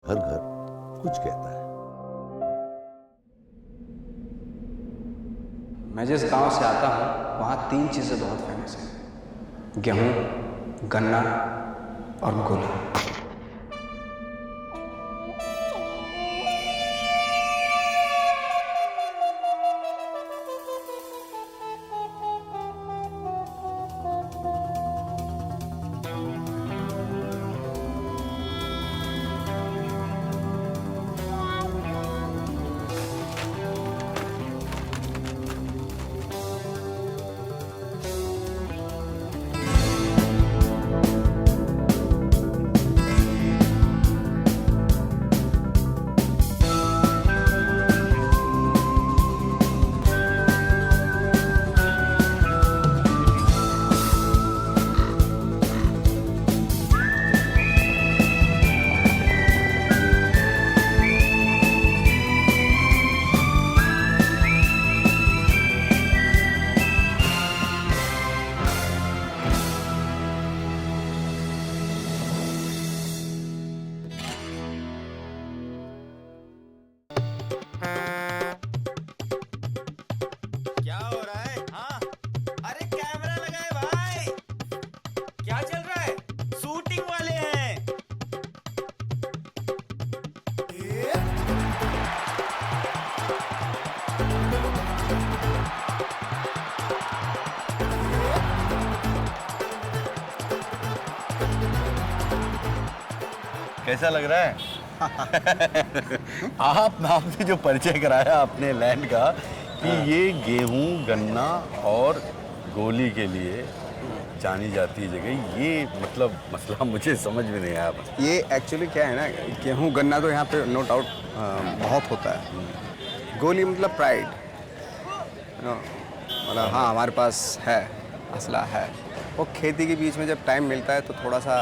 हर घर कुछ कहता है। मैं जिस गांव से आता हूँ वहाँ 3 चीज़ें बहुत फेमस हैं: गेहूँ, गन्ना और गोला। क्या हो रहा है? हाँ, अरे कैमरा लगाए भाई। क्या चल रहा है? शूटिंग वाले हैं। कैसा लग रहा है? आपने जो परिचय कराया अपने लैंड का कि ये गेहूं, गन्ना और गोली के लिए जानी जाती है जगह, ये मतलब मसला मुझे समझ में नहीं आया। ये एक्चुअली क्या है ना, गेहूँ गन्ना तो यहाँ पे नो डाउट बहुत होता है। गोली मतलब प्राइड, मतलब हाँ हमारे पास है, असला है। वो खेती के बीच में जब टाइम मिलता है तो थोड़ा सा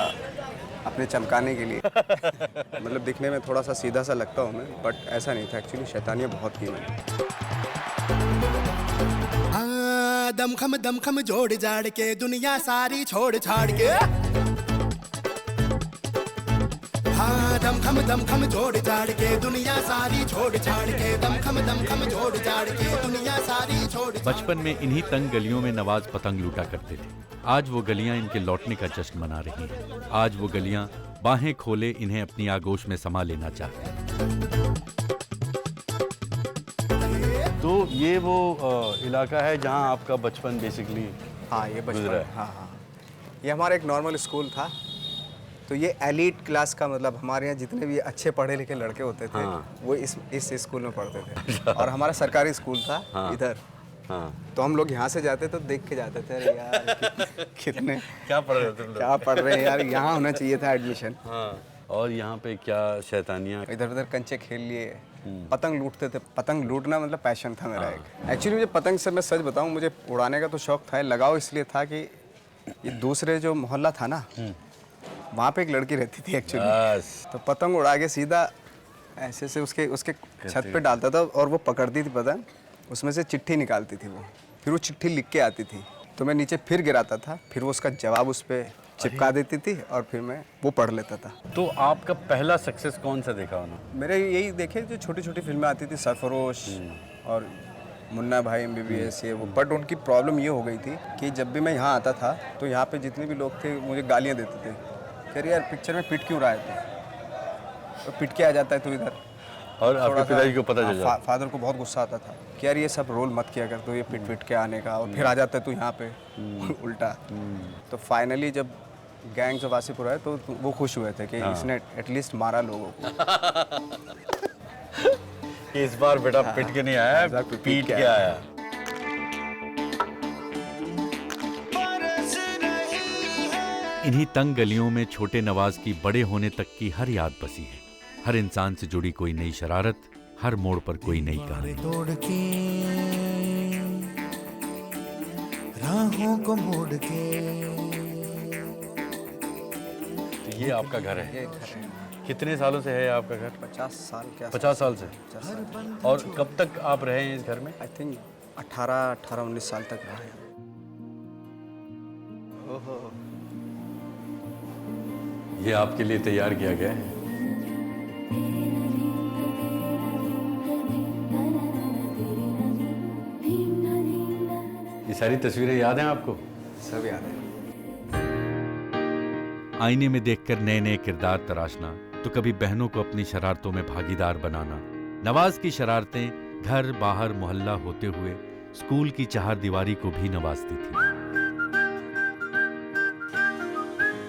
अपने चमकाने के लिए मतलब दिखने में थोड़ा सा सीधा सा लगता हूँ मैं, बट ऐसा नहीं था। एक्चुअली शैतानियाँ बहुत की मैंने। हाँ, दमखम जोड़ जाड़ के दुनिया सारी छोड़ छाड़ के। हाँ, दमखम जोड़ जाड़ के दुनिया सारी छोड़ छाड़ के। दमखम जोड़ जाड़ के दुनिया सारी छोड़। बचपन में इन्हीं तंग गलियों में नवाज पतंग लूटा करते थे। आज वो गलियां इनके लौटने का जश्न मना रही हैं। आज वो गलियां बाहें खोले इन्हें अपनी आगोश में समा लेना चाहते हैं। तो ये वो इलाका है जहां आपका बचपन बेसिकली हाँ ये गुजरा बचपन, है। हाँ ये हमारा एक नॉर्मल स्कूल था। तो ये एलीट क्लास का मतलब हमारे यहाँ जितने भी अच्छे पढ़े लिखे लड़के होते थे वो इस स्कूल में पढ़ते थे। और हमारा सरकारी स्कूल था इधर। हाँ। तो हम लोग यहाँ से जाते तो देख के जाते थे, अरे यार कितने क्या पढ़ रहे थे तुम लोग? क्या पढ़ रहे हैं यार, यहाँ होना चाहिए था एडमिशन। हाँ। और यहाँ पे क्या शैतानियाँ? इधर उधर कंचे खेल लिए, पतंग लूटते थे। पतंग लूटना मतलब पैशन था मेरा एक। एक्चुअली मुझे पतंग से मैं सच बताऊं, मुझे उड़ाने का तो शौक था, लगाव इसलिए था कि ये दूसरे जो मोहल्ला था ना वहाँ पे एक लड़की रहती थी एक्चुअली। तो पतंग उड़ा के सीधा ऐसे से उसके छत पे डालता था और वो पकड़ती थी पतंग, उसमें से चिट्ठी निकालती थी वो, फिर वो चिट्ठी लिख के आती थी। तो मैं नीचे फिर गिराता था, फिर वो उसका जवाब उस पर चिपका देती थी और फिर मैं वो पढ़ लेता था। तो आपका पहला सक्सेस कौन सा देखा उन्होंने? मेरे यही देखे जो छोटी छोटी फिल्में आती थी, सरफरोश और मुन्ना भाई MBBS ये वो। बट उनकी प्रॉब्लम ये हो गई थी कि जब भी मैं यहाँ आता था तो यहाँ पे जितने भी लोग थे मुझे गालियाँ देते थे, कह रही यार पिक्चर में पिट क्यों रहा है तो पिट के आ जाता है तू इधर। और आपके पिताजी को पता चल जाता? फादर को बहुत गुस्सा आता था कि यार ये सब रोल मत किया कर, तो ये पिट के आने का और फिर आ जाता है तू यहाँ पे उल्टा। तो फाइनली जब गैंग्स ऑफ वासीपुर आए तो वो खुश हुए थे कि इसने एटलीस्ट मारा लोगों को। इस बार बेटा पिट के नहीं आया, पीट के आया। इन्हीं तंग गलियों में छोटे नवाज की बड़े होने तक की हर याद बसी है। हर इंसान से जुड़ी कोई नई शरारत, हर मोड़ पर कोई नई कहानी। तोड़ के राहों को मोड़ के। तो ये आपका घर है? कितने सालों से है आपका घर? 50 साल क्या? 50 साल से। और कब तक आप रहे हैं इस घर में? आई थिंक 18-19 साल तक रहा है। ये आपके लिए तैयार किया गया है। सारी तस्वीरें याद हैं आपको? सब याद है। आईने में देखकर नए नए किरदार तराशना, तो कभी बहनों को अपनी शरारतों में भागीदार बनाना। नवाज की शरारतें घर बाहर मोहल्ला होते हुए स्कूल की चहारदीवारी को भी नवाजती थी।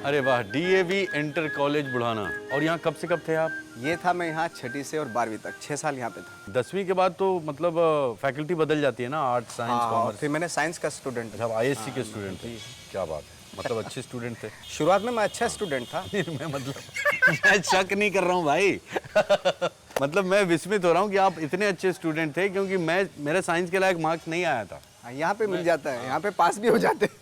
अरे वाह, डीएवी इंटर कॉलेज बुढ़ाना। और यहाँ कब से कब थे आप? ये था मैं यहाँ 6ठी से और 12वीं तक 6 साल यहाँ पे था। 10वीं के बाद तो मतलब फैकल्टी बदल जाती है ना, आर्ट साइंस हाँ, और कॉमर्स। फिर मैंने साइंस का स्टूडेंट अच्छा, आईएससी के स्टूडेंट थे। क्या बात है, मतलब अच्छे स्टूडेंट थे। शुरुआत में मैं अच्छा स्टूडेंट था। मैं मतलब मैं शक नहीं कर रहा हूँ भाई। मतलब मैं विस्मित हो रहा हूँ कि आप इतने अच्छे स्टूडेंट थे, क्योंकि मेरे साइंस के लायक मार्क्स नहीं आया था। यहाँ पे मिल जाता है, यहाँ पे पास भी हो जाते हैं।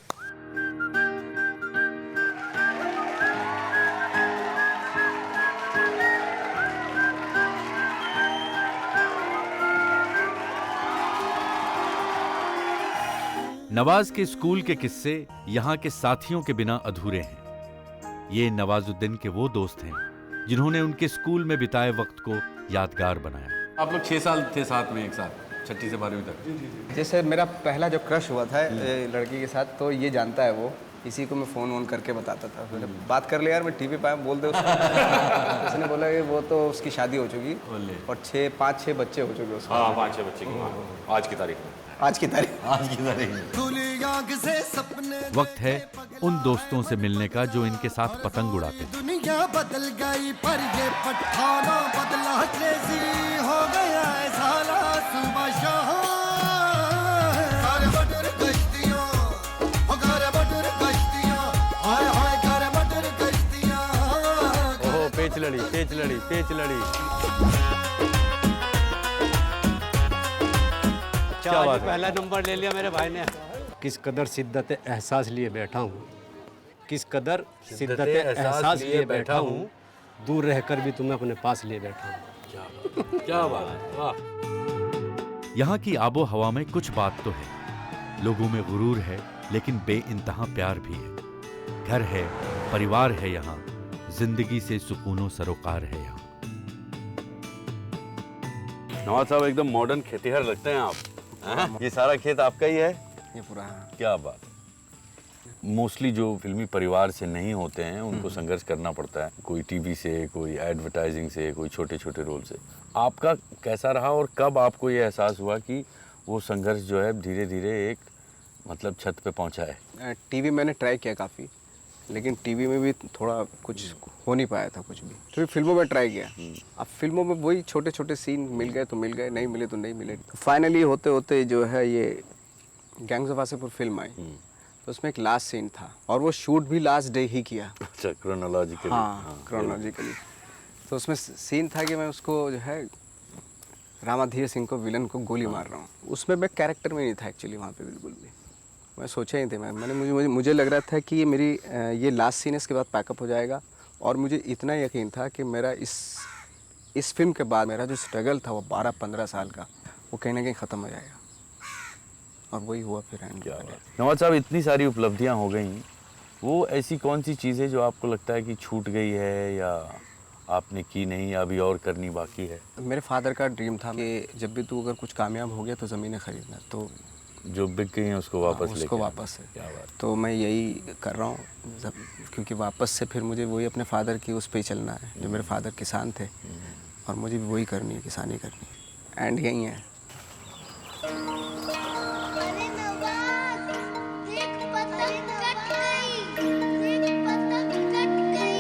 नवाज के स्कूल के किस्से यहाँ के साथियों के बिना अधूरे हैं। ये नवाजुद्दीन के वो दोस्त हैं जिन्होंने उनके स्कूल में बिताए वक्त को यादगार बनाया। आप लोग 6 साल थे साथ में, एक साथ 6ठी से 12वीं तक। जैसे मेरा पहला जो क्रश हुआ था लड़की के साथ, तो ये जानता है वो, इसी को मैं फ़ोन वोन करके बताता था। मैंने बात कर लिया यार, मैं टीवी पे आया, बोल दे उसको। उसने बोला कि वो तो उसकी शादी हो चुकी और 5-6 बच्चे हो चुके उसको। हाँ 5-6 बच्चे की आज की तारीख में। आज की तारीख में खुली आंख से सपने वक्त है उन दोस्तों से मिलने का जो इनके साथ पतंग उड़ाते थे। दुनिया बदल गई पर ये पठाना बदला, क्रेजी हो गया है साला सुबह शाह। घर बटर गश्तियां, ओ घर बटर गश्तियां, हाय हाय घर बटर गश्तियां। ओहो, पेच लड़ी। क्या बात है? पहला नंबर ले लिया मेरे भाई ने। किस कदर शिद्दत एहसास लिए बैठा हूँ, किस कदर शिद्दत एहसास लिए बैठा हूँ, दूर रहकर भी तुम्हें अपने पास लिए बैठा हूँ। क्या बात है, वाह। यहाँ की आबो हवा में कुछ बात तो है, लोगों में गुरूर है लेकिन बेइंतहा प्यार भी है। घर है, परिवार है यहाँ, जिंदगी से सुकूनो सरोकार है यहाँ। नवाज साहब एकदम मॉडर्न खेतीहर लगते हैं आप। ये सारा खेत आपका ही है? ये पूरा। क्या बात। मोस्टली जो फिल्मी परिवार से नहीं होते हैं उनको संघर्ष करना पड़ता है, कोई टीवी से, कोई एडवर्टाइजिंग से, कोई छोटे छोटे रोल से। आपका कैसा रहा और कब आपको ये एहसास हुआ कि वो संघर्ष जो है धीरे धीरे एक मतलब छत पे पहुंचा है? टीवी मैंने ट्राई किया काफ़ी, लेकिन टीवी में भी थोड़ा कुछ हो नहीं पाया था कुछ भी। फिर फिल्मों में ट्राई किया। अब फिल्मों में वही छोटे छोटे सीन मिल गए तो मिल गए, नहीं मिले तो नहीं मिले। फाइनली होते होते जो है ये गैंग्स ऑफ वासेपुर फिल्म आई, तो उसमें एक लास्ट सीन था और वो शूट भी लास्ट डे ही किया। अच्छा, क्रोनोलॉजिकली। हाँ, क्रोनोलॉजिकली। तो उसमें सीन था कि मैं उसको जो है रामाधीर सिंह को, विलन को गोली मार रहा हूँ। उसमें मैं कैरेक्टर में नहीं था एक्चुअली वहाँ पे बिल्कुल भी। मैं सोचा ही थे, मुझे लग रहा था कि ये लास्ट सीन इसके बाद पैकअप हो जाएगा, और मुझे इतना यकीन था कि मेरा इस फिल्म के बाद मेरा जो स्ट्रगल था वो 12-15 साल का, वो कहीं ना कहीं ख़त्म हो जाएगा, और वही हुआ फिर। नवाज साहब, इतनी सारी उपलब्धियां हो गई, वो ऐसी कौन सी चीज़ है जो आपको लगता है कि छूट गई है या आपने की नहीं या अभी और करनी बाकी है? मेरे फादर का ड्रीम था कि जब भी तू अगर कुछ कामयाब हो गया तो ज़मीनें खरीदना, तो जो बिक गई हैं उसको वापस लेके। उसको वापस है। क्या बात। तो मैं यही कर रहा हूँ, क्योंकि वापस से फिर मुझे वही अपने फादर की उस पे चलना है, जो मेरे फादर किसान थे, और मुझे भी वही करनी है, किसानी करनी है। एंड यही है। अरे नवाज, देख पतंग कट गई, देख पतंग कट गई।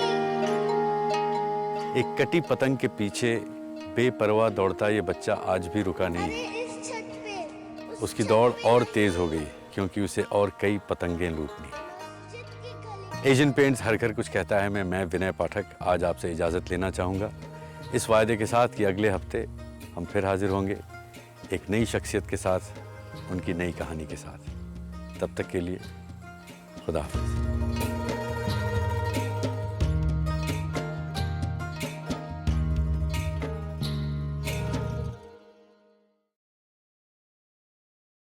एक कटी पतंग के पीछे बेपरवाह दौड़ता ये बच्चा आज भी रुका नहीं। अरे इस छत पे उसकी दौड़ और तेज हो गई क्योंकि उसे और कई पतंगें लूटनी। छत की गली। एशियन पेंट्स हर घर कुछ कहता है मैं विनय पाठक आज आपसे इजाज़त लेना चाहूँगा, इस वायदे के साथ कि अगले हफ्ते हम फिर हाजिर होंगे एक नई शख्सियत के साथ, उनकी नई कहानी के साथ। तब तक के लिए खुदा हाफ़िज़।